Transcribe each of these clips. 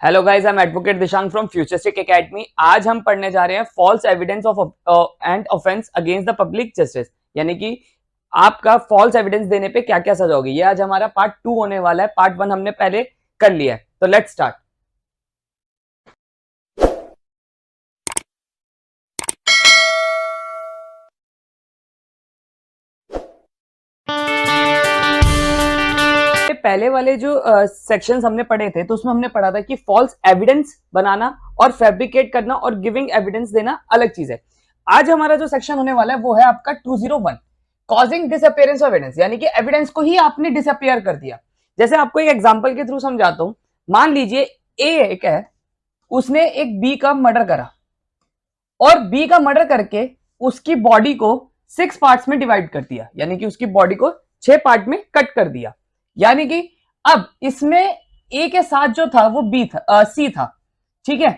Hello guys, I am advocate Dishang from Futuristic Academy. आज हम पढ़ने जा रहे हैं false evidence of and offense against the public justice, यानी कि आपका फॉल्स एविडेंस देने पे क्या क्या सजा होगी। ये आज हमारा पार्ट 2 होने वाला है। पार्ट 1 हमने पहले कर लिया है, तो लेट्स स्टार्ट। पहले वाले जो सेक्शंस हमने पढ़े थे, तो उसमें हमने पढ़ा था कि फॉल्स एविडेंस बनाना और फैब्रिकेट करना और गिविंग एविडेंस देना अलग चीज है। आज हमारा जो सेक्शन होने वाला है वो है आपका 201, कॉजिंग डिसअपियरेंस ऑफ एविडेंस, यानी कि एविडेंस को ही आपने डिसअपियर कर दिया। जैसे आपको एक एग्जांपल के थ्रू समझाता हूं। मान लीजिए ए एक है, उसने एक बी का मर्डर करा और बी का मर्डर करके उसकी बॉडी को 6 पार्ट्स में डिवाइड कर दिया, यानी कि उसकी बॉडी को 6 पार्ट में कट कर दिया। यानी कि अब इसमें ए के साथ जो था वो बी था, सी था। ठीक है,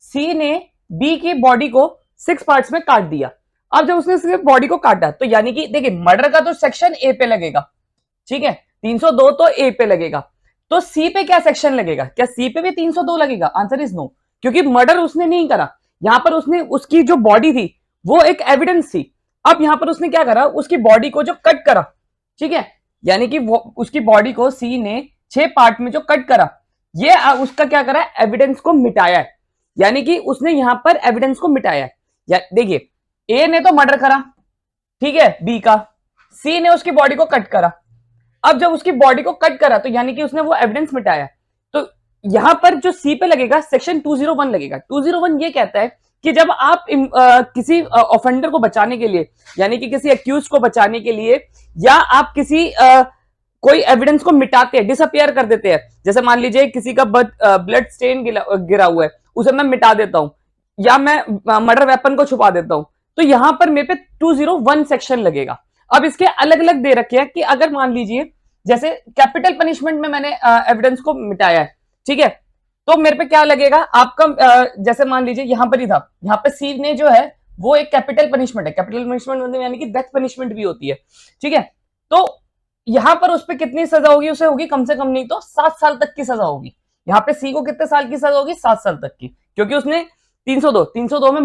सी ने बी की बॉडी को 6 पार्ट्स में काट दिया। अब जब उसने उसकी बॉडी को काटा, तो यानी कि देखिए, मर्डर का तो सेक्शन ए पे लगेगा। ठीक है, 302 तो ए पे लगेगा, तो सी पे क्या सेक्शन लगेगा? क्या सी पे भी 302 लगेगा? आंसर इज नो, क्योंकि मर्डर उसने नहीं करा। यहां पर उसने उसकी जो बॉडी थी वो एक एविडेंस थी। अब यहां पर उसने क्या करा, उसकी बॉडी को जो कट करा, ठीक है, यानी कि वो उसकी बॉडी को सी ने 6 पार्ट में जो कट करा, ये उसका क्या करा, एविडेंस को मिटाया है। यानी कि उसने यहां पर एविडेंस को मिटाया है। देखिए, ए ने तो मर्डर करा, ठीक है, बी का, सी ने उसकी बॉडी को कट करा। अब जब उसकी बॉडी को कट करा, तो यानी कि उसने वो एविडेंस मिटाया। तो यहां पर जो सी पे लगेगा, सेक्शन 201 लगेगा। 201 ये कहता है कि जब आप किसी ऑफेंडर को बचाने के लिए, यानी कि किसी एक्यूज को बचाने के लिए, या आप किसी कोई एविडेंस को मिटाते हैं, डिसअपियर कर देते हैं। जैसे मान लीजिए किसी का ब्लड स्टेन गिरा हुआ है, उसे मैं मिटा देता हूं, या मैं मर्डर वेपन को छुपा देता हूं, तो यहां पर मेरे पे 201 सेक्शन लगेगा। अब इसके अलग अलग दे रखे हैं कि अगर मान लीजिए जैसे कैपिटल पनिशमेंट में मैंने एविडेंस को मिटाया है, ठीक है, तो मेरे पे क्या लगेगा आपका, जैसे मान लीजिए यहां पर ही था, यहां पे सी ने जो है वो एक कैपिटल पनिशमेंट है। कैपिटल पनिशमेंट मतलब यानी कि डेथ पनिशमेंट भी होती है। ठीक है, तो यहां पर उस पर कितनी सजा होगी? उसे होगी कम से कम नहीं तो 7 साल तक की सजा होगी। यहाँ पे सी को कितने साल की सजा होगी? 7 साल तक की, क्योंकि उसने 302 में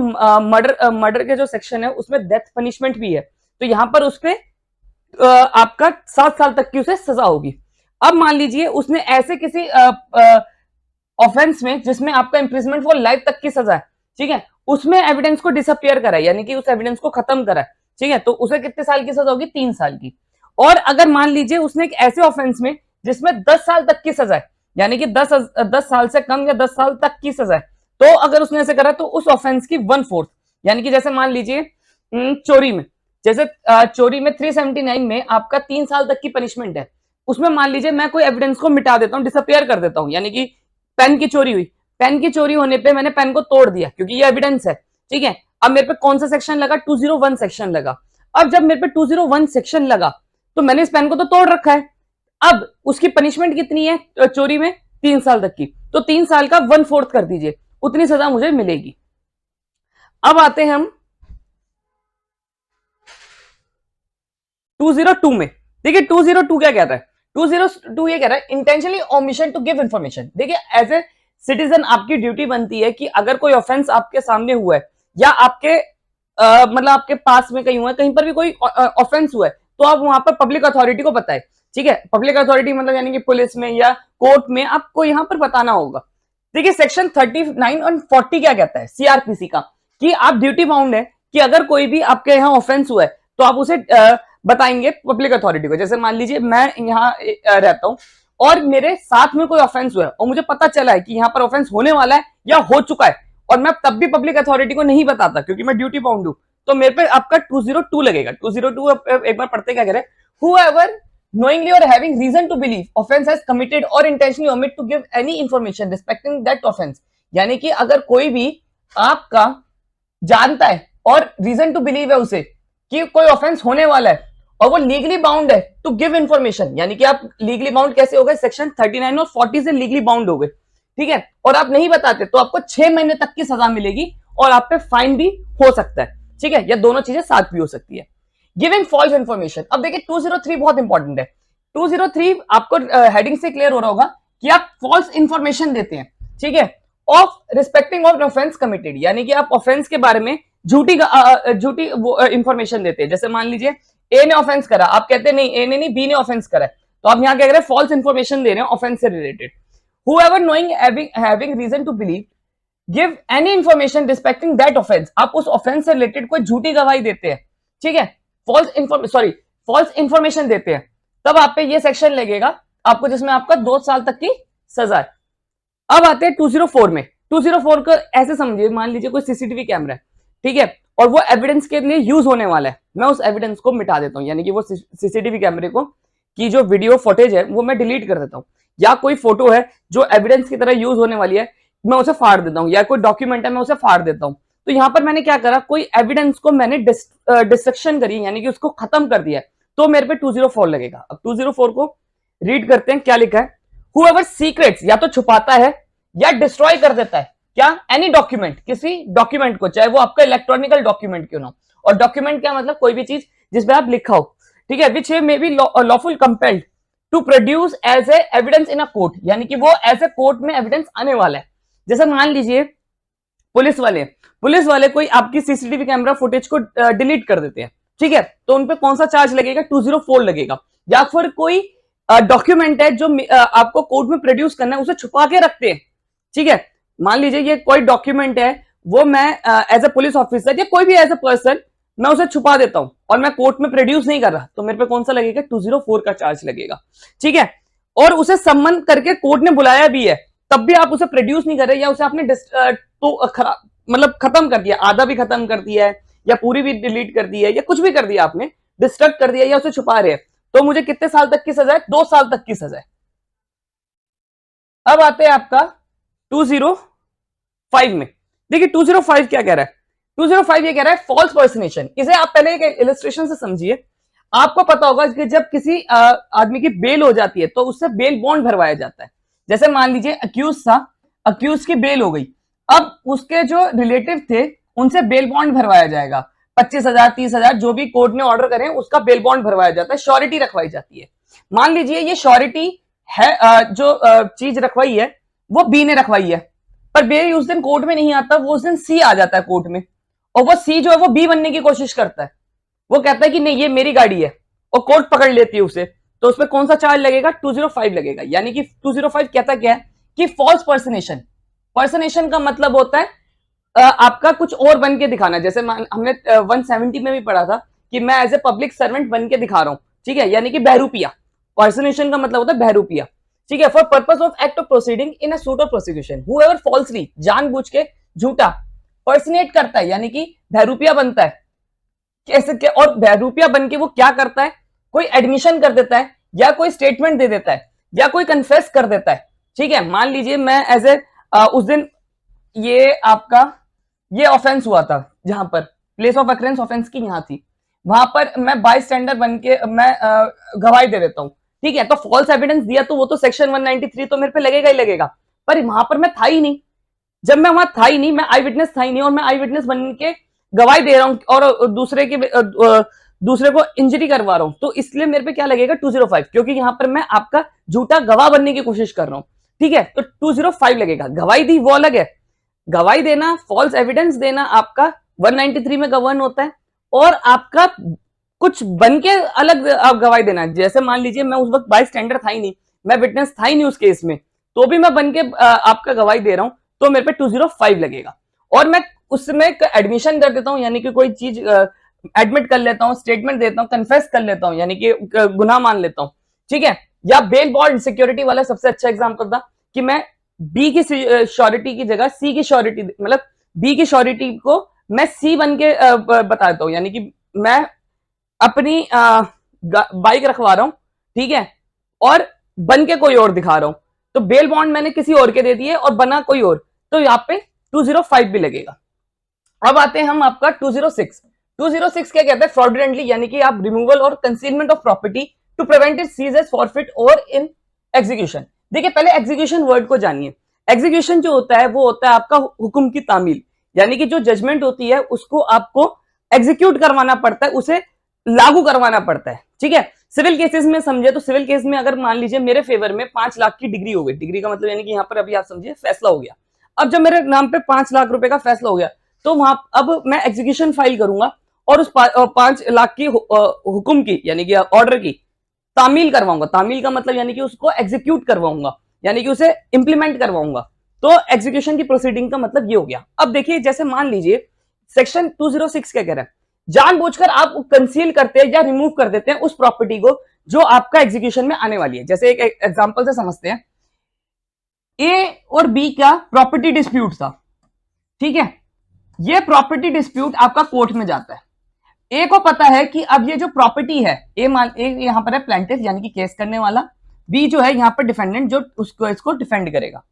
मर्डर के जो सेक्शन है उसमें डेथ पनिशमेंट भी है, तो यहां पर उस पर आपका 7 साल तक की उसे सजा होगी। अब मान लीजिए उसने ऐसे किसी ऑफेंस में जिसमें आपका इंप्रिजमेंट फॉर लाइफ तक की सजा है, ठीक है, उसमें एविडेंस को डिसअपियर करा, यानी कि उस एविडेंस को खत्म करा, ठीक है, तो उसे कितने साल की सजा होगी? 3 साल की। और अगर मान लीजिए उसने एक ऐसे ऑफेंस में जिसमें 10 साल तक की सजा है, यानी कि 10 साल से कम या 10 साल तक की सजा है, तो अगर उसने ऐसे करा तो उस ऑफेंस की 1/4, यानी कि जैसे मान लीजिए चोरी में, जैसे चोरी में 379 में आपका 3 साल तक की पनिशमेंट है, उसमें मान लीजिए मैं कोई एविडेंस को मिटा देता हूं, डिसअपियर कर देता हूं, यानी कि पेन की चोरी हुई, पेन की चोरी होने पे मैंने पेन को तोड़ दिया क्योंकि ये एविडेंस है। ठीक है, अब मेरे पे कौन सा सेक्शन लगा? 201 सेक्शन लगा। अब जब मेरे पे 201 सेक्शन लगा, तो मैंने इस पेन को तो तोड़ रखा है। अब उसकी पनिशमेंट कितनी है चोरी में? 3 साल तक की, तो 3 साल का 1/4 कर दीजिए, उतनी सजा मुझे मिलेगी। अब आते हैं हम 202 में। देखिए 202 क्या कहता है? 202 ये कह रहा है intentionally omission to give information. देखिए, एज ए सिटीजन आपकी ड्यूटी बनती है कि अगर कोई ऑफेंस आपके सामने हुआ है, या आपके मतलब आपके पास में कहीं हुआ है, कहीं पर भी कोई ऑफेंस हुआ है, तो आप वहां पर पब्लिक अथॉरिटी को बताएं। ठीक है, पब्लिक अथॉरिटी मतलब यानी कि पुलिस में या कोर्ट में आपको यहां पर बताना होगा। देखिए सेक्शन 39 और 40 क्या कहता है सीआरपीसी का, कि आप ड्यूटी बाउंड है कि अगर कोई भी आपके यहाँ ऑफेंस हुआ है तो आप उसे बताएंगे पब्लिक अथॉरिटी को। जैसे मान लीजिए मैं यहाँ रहता हूँ और मेरे साथ में कोई ऑफेंस हुआ है और मुझे पता चला है कि यहाँ पर ऑफेंस होने वाला है या हो चुका है, और मैं तब भी पब्लिक अथॉरिटी को नहीं बताता क्योंकि मैं ड्यूटी बाउंड हूं, तो मेरे पे आपका 202 लगेगा। 202 एक बार पढ़ते क्या कह रहे हैं? Whoever knowingly or having reason to believe offense has committed or intentionally omit to give any information respecting that offense, यानी कि अगर कोई भी आपका जानता है और रीजन टू बिलीव है उसे कि कोई ऑफेंस होने वाला है, और वो लीगली बाउंड है टू गिव इंफॉर्मेशन, यानी कि आप लीगली बाउंड कैसे हो गए? सेक्शन 39 और 40 से लीगली बाउंड हो गए। ठीक है, और आप नहीं बताते तो आपको 6 महीने तक की सजा मिलेगी और आप पे फाइन भी हो सकता है। ठीक है, या दोनों चीजें साथ भी हो सकती है। Giving false information. अब देखिए 203 बहुत इंपॉर्टेंट है। 203 आपको हेडिंग से क्लियर हो रहा होगा कि आप फॉल्स इंफॉर्मेशन देते हैं। ठीक है, of respecting of offence committed, यानी कि आप ऑफेंस के बारे में झूठी इंफॉर्मेशन देते हैं। जैसे मान लीजिए ए ने ऑफेंस करा, आप कहते हैं नहीं ए ने नहीं बी ने ऑफेंस करा है, तो आप यहाँ क्या कह रहे हैं, फॉल्स इंफॉर्मेशन दे रहे हैं ऑफेंस से related. whoever knowing having reason to believe give any information respecting that offense, आप उस ऑफेंस से रिलेटेड कोई झूठी गवाही देते हैं, ठीक है, फॉल्स इंफॉर्मेशन देते हैं, तब आप पे ये सेक्शन लगेगा आपको, जिसमें आपका 2 साल तक की सजा है। अब आते हैं 204 में। 204 को ऐसे समझिए, मान लीजिए कोई सीसीटीवी कैमरा है, ठीक है, और वो एविडेंस के लिए यूज होने वाला है, मैं उस एविडेंस को मिटा देता हूं, यानी कि वो सीसीटीवी कैमरे को की जो वीडियो फुटेज है वो मैं डिलीट कर देता हूं, या कोई फोटो है जो एविडेंस की तरह यूज होने वाली है मैं उसे फाड़ देता हूं, या कोई डॉक्यूमेंट है मैं उसे फाड़ देता हूं। तो यहां पर मैंने क्या करा, कोई एविडेंस को मैंने डिस्ट्रक्शन करी, यानी कि उसको खत्म कर दिया है, तो मेरे पे 204 लगेगा। अब 204 को रीड करते हैं, क्या लिखा है, whoever सीक्रेट्स, या तो छुपाता है या डिस्ट्रॉय कर देता है, क्या, एनी डॉक्यूमेंट, किसी डॉक्यूमेंट को, चाहे वो आपका इलेक्ट्रॉनिकल डॉक्यूमेंट क्यों ना हो, और डॉक्यूमेंट क्या मतलब, कोई भी चीज जिसमें आप लिखा हो, ठीक है, which may be lawful compelled to produce as a evidence in a court, यानी कि वो एज ए कोर्ट में एविडेंस आने वाला है। जैसे मान लीजिए पुलिस वाले कोई आपकी सीसीटीवी कैमरा फुटेज को डिलीट कर देते हैं, ठीक है, तो उन पे कौन सा चार्ज लगेगा, 204 लगेगा। या फिर कोई डॉक्यूमेंट है जो आपको कोर्ट में प्रोड्यूस करना है, उसे छुपा के रखते हैं, ठीक है, मान लीजिए ये कोई डॉक्यूमेंट है, वो मैं एज ए पुलिस ऑफिसर या कोई भी एज ए पर्सन मैं उसे छुपा देता हूं और मैं कोर्ट में प्रोड्यूस नहीं कर रहा, तो मेरे पे कौन सा लगेगा, 204 का चार्ज लगेगा, ठीक है। और उसे सम्मन करके कोर्ट ने बुलाया भी है, तब भी आप उसे प्रोड्यूस नहीं कर रहे, या उसे आपने मतलब खत्म कर दिया, आधा भी खत्म कर दिया है, या पूरी भी डिलीट कर दी है, या कुछ भी कर दिया आपने, डिस्ट्रक्ट कर दिया, या उसे छुपा रहे हैं, तो मुझे कितने साल तक की सजा है, 2 साल तक की सजा है। अब आते हैं आपका 205 में। देखिए 205 क्या कह रहा है, 205 ये कह रहा है फॉल्स पर्सनेशन। इसे आप पहले एक इलस्ट्रेशन से समझिए। आपको पता होगा कि जब किसी आदमी की बेल हो जाती है तो उससे बेल बॉन्ड भरवाया जाता है। जैसे मान लीजिए अक्यूज था, अक्यूज की बेल हो गई, अब उसके जो रिलेटिव थे उनसे बेल बॉन्ड भरवाया जाएगा, 25,000 30,000 जो भी कोर्ट ने ऑर्डर करे उसका बेल बॉन्ड भरवाया जाता है, श्योरिटी रखवाई जाती है। मान लीजिए ये श्योरिटी है, जो चीज रखवाई है वो बी ने रखवाई है, पर बी उस दिन कोर्ट में नहीं आता, वो उस दिन सी आ जाता है कोर्ट में, और वो सी जो है वो बी बनने की कोशिश करता है, वो कहता है कि नहीं ये मेरी गाड़ी है, और कोर्ट पकड़ लेती है उसे, तो उसमें कौन सा चार्ज लगेगा, 205 लगेगा। यानी कि 205 कहता क्या है कि फॉल्स पर्सनेशन। पर्सनेशन का मतलब होता है आपका कुछ और बन के दिखाना। जैसे हमने 170 में भी पढ़ा था कि मैं एज ए पब्लिक सर्वेंट बन के दिखा रहा हूं, ठीक है, यानी कि बहरूपिया। पर्सनेशन का मतलब होता है बहरूपिया, ठीक है। For purpose of act of proceeding in a suit of prosecution, whoever falsely, जानबूझ के झूठा पर्सनेट करता है, यानी कि बहरूपिया बनता है। कैसे क्या, और बहरूपिया बन के वो क्या करता है, कोई एडमिशन कर देता है, या कोई स्टेटमेंट दे देता है, या कोई कन्फेस कर देता है, ठीक है। मान लीजिए मैं एज ए उस दिन ये आपका ये ऑफेंस हुआ था, जहां पर प्लेस ऑफ अक्रेंस ऑफेंस की यहां थी, वहां पर मैं बाय स्टैंडर बन के मैं गवाही दे देता हूं, ठीक है, तो फॉल्स एविडेंस दिया तो वो तो सेक्शन 193 तो मेरे पे लगेगा ही लगेगा, पर वहां पर मैं था ही नहीं। जब मैं वहां था ही नहीं, मैं आई विटनेस था ही नहीं, और मैं आई विटनेस बन के गवाही दे रहा हूं और दूसरे को इंजरी करवा रहा हूं, तो इसलिए मेरे पे क्या लगेगा 205, क्योंकि यहां पर मैं आपका झूठा गवाह बनने की कोशिश कर रहा हूं, ठीक है, तो 205 लगेगा। गवाही दी वो अलग है, गवाही देना, फॉल्स एविडेंस देना आपका 193 में गवर्न होता है, और आपका कुछ बन के अलग आप गवाही देना। जैसे मान लीजिए मैं उस वक्त बाय स्टैंडर था ही नहीं, मैं विटनेस था ही नहीं उस केस में, तो भी मैं बन के आपका गवाही दे रहा हूं, तो मेरे पे 205 लगेगा। और मैं उसमें एडमिशन कर देता हूं, यानी कि कोई चीज एडमिट कर लेता हूं, स्टेटमेंट देता हूं, कन्फेस कर लेता हूं, यानी कि गुनाह मान लेता हूं, ठीक है। या बेल बॉन्ड सिक्योरिटी वाला सबसे अच्छा एग्जांपल था कि मैं बी की श्योरिटी की जगह सी की श्योरिटी, मतलब बी की श्योरिटी को मैं सी बन के बता देता हूं, यानी कि मैं अपनी बाइक रखवा रहा हूं, ठीक है, और बन के कोई और दिखा रहा हूं, तो बेल बॉन्ड मैंने किसी और के दे दिए और बना कोई और, तो यहाँ पे 205 भी लगेगा। अब आते हैं हम आपका 206। 206 क्या कहते हैं, फ्रॉडुलेंटली, यानी कि आप रिमूवल और concealment of property to prevent it seize as forfeit और इन एग्जीक्यूशन। देखिए पहले एग्जीक्यूशन वर्ड को जानिए। एग्जीक्यूशन जो होता है वो होता है आपका हुक्म की तामील, यानी कि जो जजमेंट होती है उसको आपको एग्जीक्यूट करवाना पड़ता है, उसे लागू करवाना पड़ता है, ठीक है। सिविल केसेस में समझे तो सिविल केस में अगर मान लीजिए मेरे फेवर में 5 लाख की डिग्री हो गई, डिग्री का मतलब यानी कि यहाँ पर अभी आप समझिए फैसला हो गया। अब जब मेरे नाम पे 5 लाख रुपए का फैसला हो गया तो वहां अब मैं एग्जीक्यूशन फाइल करूंगा और उस 5 लाख की हुक्म की यानी कि ऑर्डर की तामील करवाऊंगा। तामील का मतलब यानी कि उसको एग्जीक्यूट करवाऊंगा, यानी कि उसे इंप्लीमेंट करवाऊंगा। तो एग्जीक्यूशन की प्रोसीडिंग का मतलब ये हो गया। अब देखिए जैसे मान लीजिए सेक्शन 206 क्या कह रहा है, जानबूझकर आप कंसील करते हैं या रिमूव कर देते हैं उस प्रॉपर्टी को जो आपका एग्जीक्यूशन में आने वाली है। जैसे एक एग्जांपल से समझते हैं, ए और बी का प्रॉपर्टी डिस्प्यूट था, ठीक है। ये प्रॉपर्टी डिस्प्यूट आपका कोर्ट में जाता है। ए को पता है कि अब ये जो प्रॉपर्टी है, ए यहां पर है प्लेंटिफ यानी कि केस करने वाला, बी जो है यहां पर डिफेंडेंट जो उसको इसको डिफेंड करेगा।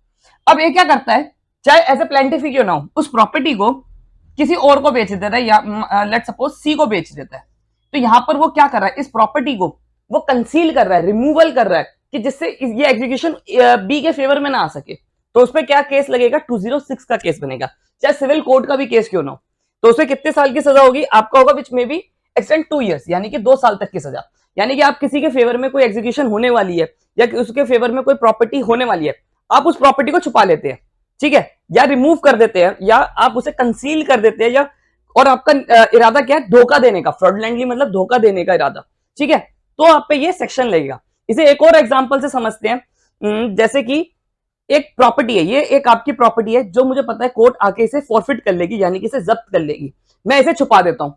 अब ए क्या करता है, चाहे एज ए प्लेंटिफ ही क्यों ना हो, उस प्रॉपर्टी को किसी और को बेच देता है या लेट सपोज सी को बेच देता है। तो यहां पर वो क्या कर रहा है, इस प्रॉपर्टी को वो कंसील कर रहा है, रिमूवल कर रहा है कि जिससे ये एग्जीक्यूशन बी के फेवर में ना आ सके। तो उस पर क्या केस लगेगा, 206 का केस बनेगा, चाहे सिविल कोर्ट का भी केस क्यों ना हो। तो उसे कितने साल की सजा होगी, आपका होगा विच में भी एक्सटेंड 2 years यानी कि 2 साल तक की सजा। यानी कि आप किसी के फेवर में कोई एग्जीक्यूशन होने वाली है या उसके फेवर में कोई प्रॉपर्टी होने वाली है, आप उस प्रॉपर्टी को छुपा लेते हैं, ठीक है, या रिमूव कर देते हैं या आप उसे कंसील कर देते हैं, या और आपका इरादा क्या है, धोखा देने का, फ्रॉडलेंटली मतलब धोखा देने का इरादा, ठीक है। तो आप पे ये सेक्शन लगेगा। इसे एक और एग्जांपल से समझते हैं। जैसे कि एक प्रॉपर्टी है, ये एक आपकी प्रॉपर्टी है जो मुझे पता है कोर्ट आके इसे फॉरफिट कर लेगी यानी कि इसे जब्त कर लेगी। मैं इसे छुपा देता हूं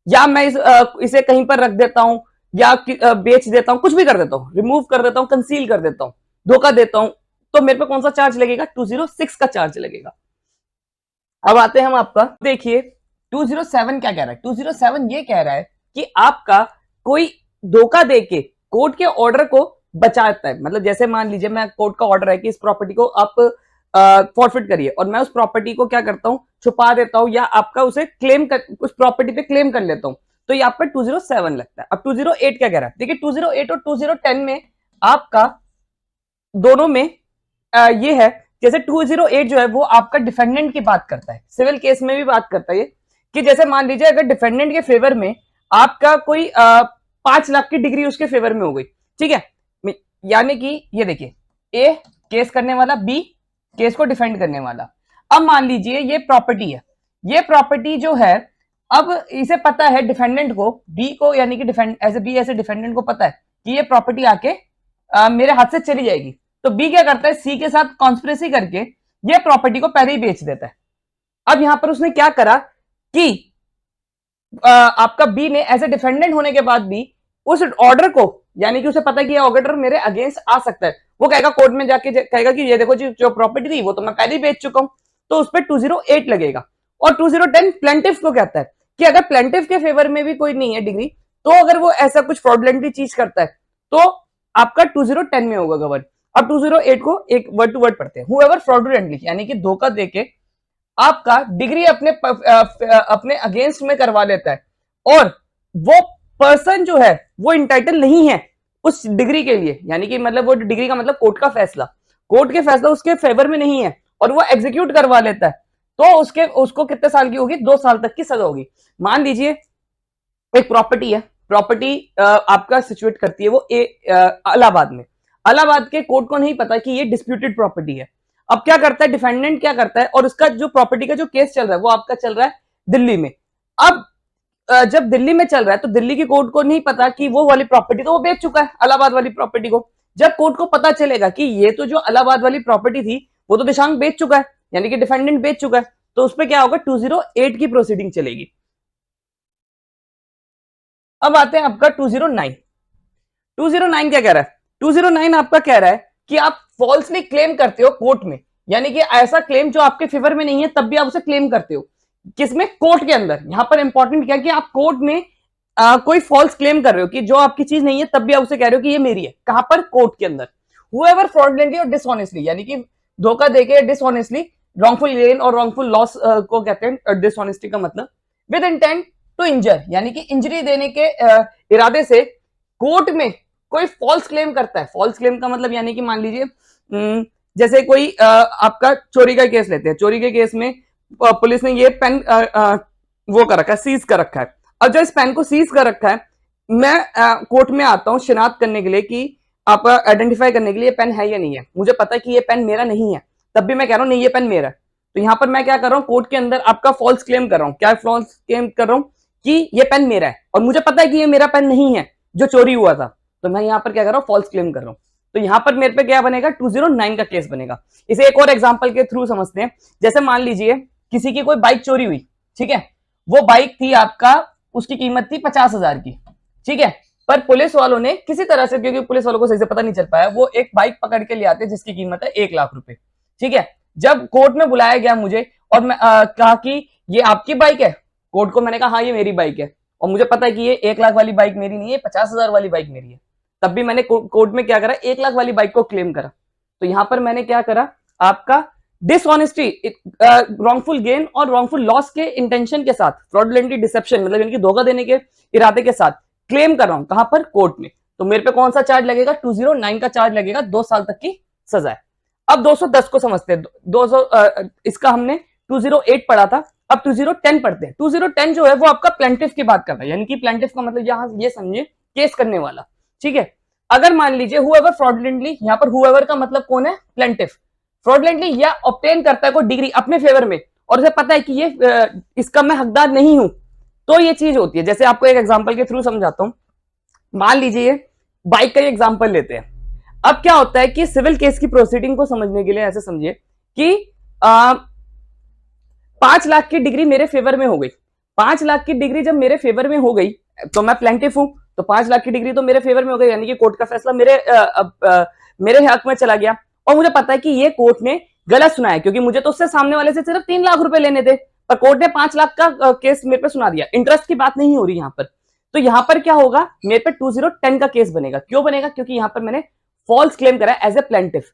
या मैं इसे कहीं पर रख देता हूं या बेच देता हूं, कुछ भी कर देता हूं, रिमूव कर देता हूं, कंसील कर देता हूं, धोखा देता हूं, तो मेरे पे कौन सा चार्ज लगेगा, 206 का चार्ज लगेगा। अब आते हैं हम आपका, देखिए 207 क्या कह रहा है, 207 ये कह रहा है कि आपका कोई धोखा देके कोर्ट के ऑर्डर को बचाता है। मतलब जैसे मान लीजिए मैं कोर्ट का ऑर्डर है कि इस प्रॉपर्टी को आप फॉरफिट करिए और मैं उस प्रॉपर्टी को क्या करता हूं, छुपा देता हूं या आपका उसे क्लेम कर, उस प्रॉपर्टी पे क्लेम कर लेता हूं, तो ये आपका 207 लगता है। अब 208 क्या कह रहा है, देखिए 208 और 2010 में आपका दोनों में ये है, जैसे 208 जो है वो आपका डिफेंडेंट की बात करता है, सिविल केस में भी बात करता है कि जैसे मान लीजिए अगर डिफेंडेंट के फेवर में आपका कोई 5 लाख की डिग्री उसके फेवर में हो गई, ठीक है, यानी कि ये देखिए ए केस करने वाला, बी केस को डिफेंड करने वाला। अब मान लीजिए ये प्रॉपर्टी है, ये प्रॉपर्टी जो है अब इसे पता है डिफेंडेंट को, बी को यानी कि डिफेंड एज ए बी ऐसे डिफेंडेंट को पता है कि ये प्रॉपर्टी आके मेरे हाथ से चली जाएगी। तो बी क्या करता है, सी के साथ कॉन्स्पिरेसी करके ये प्रॉपर्टी को पहले ही बेच देता है। अब यहां पर उसने क्या करा कि आपका बी ने एज ए डिफेंडेंट होने के बाद भी उस ऑर्डर को, यानी कि उसे पता है कि ये ऑर्डर मेरे अगेंस्ट आ सकता है, वो कहेगा कोर्ट में जाके कहेगा कि ये देखो जी जो प्रॉपर्टी थी वो तो मैं पहले ही बेच चुका हूं, तो उस पर 208 लगेगा। और 2010 प्लेंटिफ को कहता है कि अगर प्लेंटिफ के फेवर में भी कोई नहीं है डिग्री, तो अगर वो ऐसा कुछ फ्रॉडलेंटली चीज करता है तो आपका 2010 में होगा गवर्न। अब 208 को एक वर्ड टू वर्ड पढ़ते हैं, हुएवर फ्रॉडलेंटली यानी कि धोखा देके आपका डिग्री अपने अगेंस्ट में करवा लेता है और वो पर्सन जो है वो इंटाइटल नहीं है उस डिग्री के लिए, यानी कि मतलब वो डिग्री का मतलब कोर्ट का फैसला, कोर्ट के फैसला उसके फेवर में नहीं है और वो एग्जीक्यूट करवा लेता है, तो उसको कितने साल की होगी, 2 साल तक की सजा होगी। मान लीजिए एक प्रॉपर्टी है, प्रॉपर्टी आपका सिचुएट करती है वो इलाहाबाद में, इलाहाबाद के कोर्ट को नहीं पता कि ये डिस्प्यूटेड प्रॉपर्टी है। अब क्या करता है डिफेंडेंट, क्या करता है, और उसका जो प्रॉपर्टी का जो केस चल रहा है वो आपका चल रहा है दिल्ली में। अब जब दिल्ली में चल रहा है तो दिल्ली की कोर्ट को नहीं पता कि वो वाली प्रॉपर्टी तो वो बेच चुका है इलाहाबाद वाली प्रॉपर्टी को। जब कोर्ट को पता चलेगा कि ये तो जो इलाहाबाद वाली प्रॉपर्टी थी वो तो दिशांक बेच चुका है, यानी कि डिफेंडेंट बेच चुका है, तो उस पर क्या होगा, 208 की प्रोसीडिंग चलेगी। अब आते हैं आपका 209। 209 क्या कह रहा है, 209 आपका कह रहा है कि आप फॉल्सली क्लेम करते हो कोर्ट में, यानी कि ऐसा क्लेम जो आपके फेवर में नहीं है तब भी आप उसे क्लेम करते हो, किसमें, कोर्ट के अंदर। यहां पर इंपॉर्टेंट क्या है कि आप कोर्ट में कोई फॉल्स क्लेम कर रहे हो कि जो आपकी चीज नहीं है तब भी आप उसे कह रहे हो कि ये मेरी है, कहां पर, कोर्ट के अंदर। हुएवर फ्रॉडलेंटली और डिसऑनेस्टली यानी कि धोखा देके, डिसऑनेस्टली, रॉन्गफुल गेन और रॉन्गफुल लॉस को कहते हैं डिसऑनेस्टी का मतलब, विद इंटेंट टू इंजर यानी कि इंजरी देने के इरादे से कोर्ट में कोई फॉल्स क्लेम करता है। फॉल्स क्लेम का मतलब यानी कि मान लीजिए जैसे कोई आपका चोरी का केस लेते हैं, चोरी के केस में पुलिस ने ये पेन वो कर रखा है, सीज कर रखा है। अब जब इस पेन को सीज कर रखा है मैं कोर्ट में आता हूँ शिनाख्त करने के लिए कि आप आइडेंटिफाई करने के लिए पेन है या नहीं है, मुझे पता है कि ये पेन मेरा नहीं है, तब भी मैं कह रहा हूँ नहीं ये पेन मेरा है। तो यहाँ पर मैं क्या कर रहा हूँ, कोर्ट के अंदर आपका फॉल्स क्लेम कर रहा हूँ। क्या फॉल्स क्लेम कर रहा हूँ कि ये पेन मेरा है और मुझे पता है कि ये मेरा पेन नहीं है जो चोरी हुआ था। तो मैं यहाँ पर क्या कर रहा हूँ, फॉल्स क्लेम कर रहा हूँ। तो यहाँ पर मेरे पे क्या बनेगा, 209 का केस बनेगा। इसे एक और एग्जाम्पल के थ्रू समझते हैं। जैसे मान लीजिए किसी की कोई बाइक चोरी हुई, ठीक है, वो बाइक थी आपका, उसकी कीमत थी 50,000 की, ठीक है, पर पुलिस वालों ने किसी तरह से, क्योंकि पुलिस वालों को सही से पता नहीं चल पाया, वो एक बाइक पकड़ के ले आते जिसकी कीमत है 1 लाख रुपए, ठीक है। जब कोर्ट में बुलाया गया मुझे और मैं कहा कि ये आपकी बाइक है, कोर्ट को मैंने कहा हाँ ये मेरी बाइक है और मुझे पता है कि ये 1 लाख वाली बाइक मेरी नहीं है, 50,000 वाली बाइक मेरी है, तब भी मैंने कोर्ट में क्या करा, 1 लाख वाली बाइक को क्लेम करा। तो यहां पर मैंने क्या करा, आपका डिसऑनेस्टी, रॉन्गफुल गेन और रॉन्गफुल लॉस के इंटेंशन के साथ, फ्रॉडुलेंटली डिसेप्शन मतलब इनकी धोखा देने के इरादे के साथ क्लेम कर रहा हूं, कहां पर, कोर्ट में। तो मेरे पे कौन सा चार्ज लगेगा, 209 का चार्ज लगेगा, 2 साल तक की सजा है। अब 210 को समझते हैं। 200 इसका हमने 208 पढ़ा था, अब 2010 पढ़ते हैं। 2010 जो है वो आपका प्लेंटिफ की बात कर रहा है, यानी कि प्लेंटिफ का मतलब यहां ये समझिए केस करने वाला, ठीक है। अगर मान लीजिए हुएवर फ्रॉडुलेंटली, यहां पर हुएवर का मतलब कौन है, प्लेंटिफ, फ्रॉडुलेंटली या ऑब्टेन करता है कोई डिग्री अपने फेवर में और उसे पता है कि ये इसका मैं हकदार नहीं हूं, तो ये चीज होती है। जैसे आपको एक एग्जांपल के थ्रू समझाता हूं। मान लीजिए बाइक का एग्जांपल लेते हैं। अब क्या होता है कि सिविल केस की प्रोसीडिंग को समझने के लिए ऐसे समझिए कि 5 लाख की डिग्री मेरे फेवर में हो गई। 5 लाख की डिग्री जब मेरे फेवर में हो गई तो मैं प्लेंटिफ हूं, तो 5 लाख की डिग्री तो मेरे फेवर में हो गई, यानी कि कोर्ट का फैसला मेरे हक में चला गया। और मुझे पता है कि ये कोर्ट ने गलत सुना है, क्योंकि मुझे तो उससे सामने वाले से सिर्फ 3 लाख रुपए लेने थे, पर कोर्ट ने 5 लाख का केस मेरे पे सुना दिया। इंटरेस्ट की बात नहीं हो रही यहां पर। तो यहां पर क्या होगा, मेरे पे 2010 का केस बनेगा। क्यों बनेगा, क्योंकि यहां पर मैंने फॉल्स क्लेम करा एज ए प्लेंटिफ।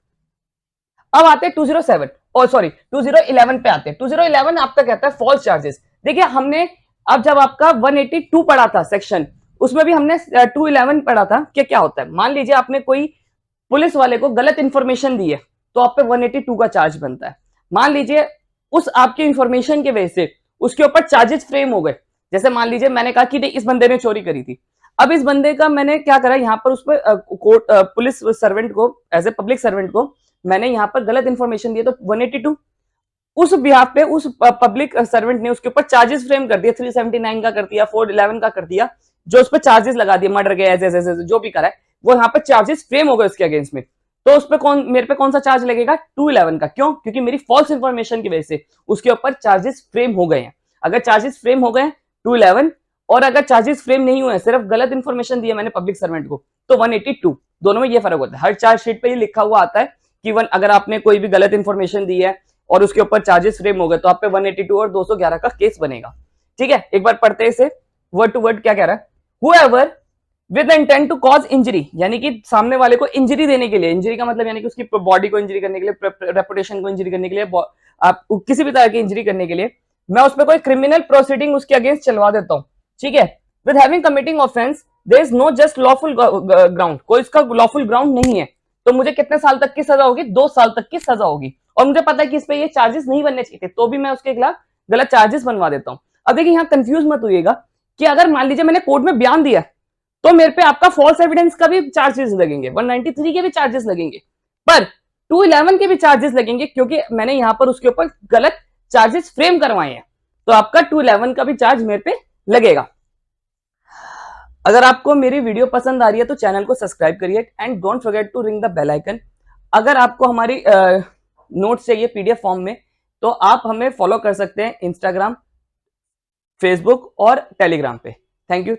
अब आते हैं 207 और सॉरी 2011 पे आते हैं। 2011 आपका कहता है फॉल्स चार्जेस। देखिए हमने अब जब आपका 182 पढ़ा था सेक्शन, उसमें भी हमने 211 पढ़ा था कि क्या होता है। मान लीजिए आपने कोई पुलिस वाले को गलत इंफॉर्मेशन दी है तो आप पे 182 का चार्ज बनता है। मान लीजिए उस आपकी इंफॉर्मेशन की वजह से उसके ऊपर चार्जेस फ्रेम हो गए। जैसे मान लीजिए मैंने कहा कि इस बंदे ने चोरी करी थी, अब इस बंदे का मैंने क्या करा, यहाँ पर उस पर कोर्ट पुलिस सर्वेंट को, एज ए पब्लिक सर्वेंट को मैंने यहाँ पर गलत इंफॉर्मेशन दी, तो 182 उस बिहाफ पे उस पब्लिक सर्वेंट ने उसके ऊपर चार्जेस फ्रेम कर दिया, 379 का कर दिया, 411 का कर दिया, जो उस पर चार्जेस लगा दिए, मर्डर के ऐसे जो भी करा है वो यहाँ पर चार्जेस फ्रेम हो गए उसके अगेंस्ट में। तो उस पर मेरे पे कौन सा चार्ज लगेगा, 211 का। क्यों, क्योंकि मेरी फॉल्स इंफॉर्मेशन की वजह से उसके ऊपर चार्जेस फ्रेम हो गए हैं। अगर चार्जेस फ्रेम हो गए 211, और अगर चार्जेस फ्रेम नहीं हुए, सिर्फ गलत इंफॉर्मेशन दिया मैंने पब्लिक सर्वेंट को, तो 182। दोनों में ये फर्क होता है। हर चार्जशीट पे ये लिखा हुआ आता है कि अगर आपने कोई भी गलत इंफॉर्मेशन दी है और उसके ऊपर चार्जेस फ्रेम हो गए तो आप पे 182 और 211 का केस बनेगा। ठीक है, एक बार पढ़ते हैं इसे वर्ड टू वर्ड। क्या कह रहा है, however with intent to cause injury, यानी कि सामने वाले को इंजरी देने के लिए, इंजरी का मतलब यानी कि उसकी बॉडी को इंजरी करने के लिए, रेपुटेशन को इंजरी करने के लिए, आप किसी भी तरह की इंजरी करने के लिए मैं उस पर कोई क्रिमिनल प्रोसीडिंग उसके अगेंस्ट चलवा देता हूं। ठीक है, with having committing offense there is no just lawful ground, कोई इसका लॉफुल ग्राउंड नहीं है, तो मुझे कितने साल तक की सजा होगी, 2 साल तक की सजा होगी। और मुझे पता है कि इस पे ये चार्जेस नहीं बनने चाहिए थे, तो भी मैं उसके खिलाफ गलत चार्जेस बनवा देता हूं। अब देखिए यहाँ कंफ्यूज मत होइएगा कि अगर मान लीजिए मैंने कोर्ट में बयान दिया तो मेरे पे आपका फॉल्स एविडेंस का भी चार्जेस लगेंगे, 193 के भी चार्जेस लगेंगे, पर 211 के भी चार्जेस लगेंगे, क्योंकि मैंने यहां पर उसके ऊपर गलत चार्जेस फ्रेम करवाए हैं, तो आपका 211 का भी चार्ज मेरे पे लगेगा। अगर आपको मेरी वीडियो पसंद आ रही है तो चैनल को सब्सक्राइब करिए and don't forget to ring the bell icon. अगर आपको हमारी नोट्स चाहिए पीडीएफ फॉर्म में तो आप हमें फॉलो कर सकते हैं इंस्टाग्राम, फेसबुक और टेलीग्राम पे। Thank you.